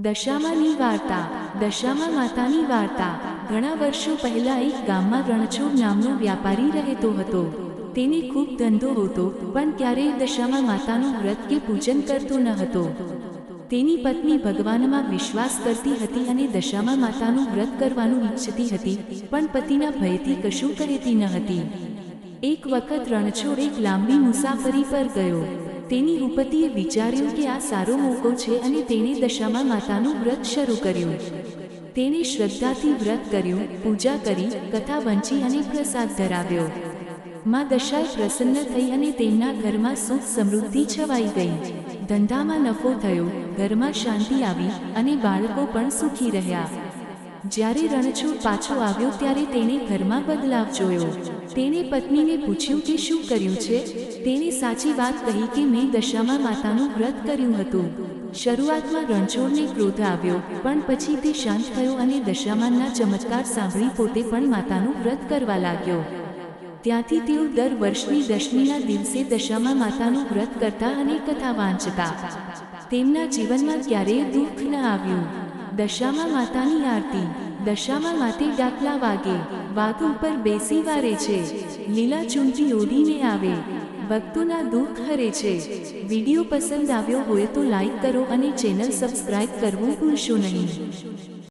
દશામાની વાર્તા. દશામા માતાની વાર્તા. ઘણા વર્ષો પહેલા એક ગામમાં રણછોડ નામનો વ્યાપારી રહેતો હતો. તેને ખૂબ ધંધો હતો, પણ ક્યારેય દશામા માતાનું વ્રત કે પૂજન કરતો ન હતો. તેની પત્ની ભગવાનમાં વિશ્વાસ કરતી હતી અને દશામા માતાનું વ્રત કરવાનું ઈચ્છતી હતી, પણ પતિના ભયથી કશું કહેતી ન હતી. એક વખત રણછોડ એક લાંબી મુસાફરી પર ગયો. તેની ઉપપતિએ વિચાર્યું કે આ સારો મોકો છે અને તેણે દશામા માતાનું વ્રત શરૂ કર્યું. તેણે શ્રદ્ધાથી વ્રત કર્યું, પૂજા કરી, કથા વંચી અને પ્રસાદ ધરાવ્યો. માં દશાએ પ્રસન્ન થઈ અને તેમના ઘરમાં સુખ સમૃદ્ધિ છવાઈ ગઈ. ધંધામાં નફો થયો, ઘરમાં શાંતિ આવી અને બાળકો પણ સુખી રહ્યા. જ્યારે રણછોડ પાછો આવ્યો ત્યારે તેણે ઘરમાં બદલાવ જોયો. તેણે પત્નીને પૂછ્યું કે શું કર્યું છે. તેણે સાચી વાત કહી કે મેં દશામા માતાનું વ્રત કર્યું હતું. શરૂઆતમાં રણછોડને ક્રોધ આવ્યો, પણ પછી તે શાંત થયો અને દશામાના ચમત્કાર સાંભળી પોતે પણ માતાનું વ્રત કરવા લાગ્યો. ત્યાંથી તેઓ દર વર્ષની દશમીના દિવસે દશામા માતાનું વ્રત કરતા અને કથા વાંચતા. તેમના જીવનમાં ક્યારેય દુઃખ ન આવ્યું. દશામા માતાની આરતી. દશામા માતે ડાકલા વાગે, વાઘ ઉપર બેસી વારે છે, લીલા ચૂંટી ઓઢીને આવે, ભક્તોના દુઃખ હરે છે. વિડીયો પસંદ આવ્યો હોય તો લાઈક કરો અને ચેનલ સબસ્ક્રાઇબ કરવું ભૂલશો નહીં.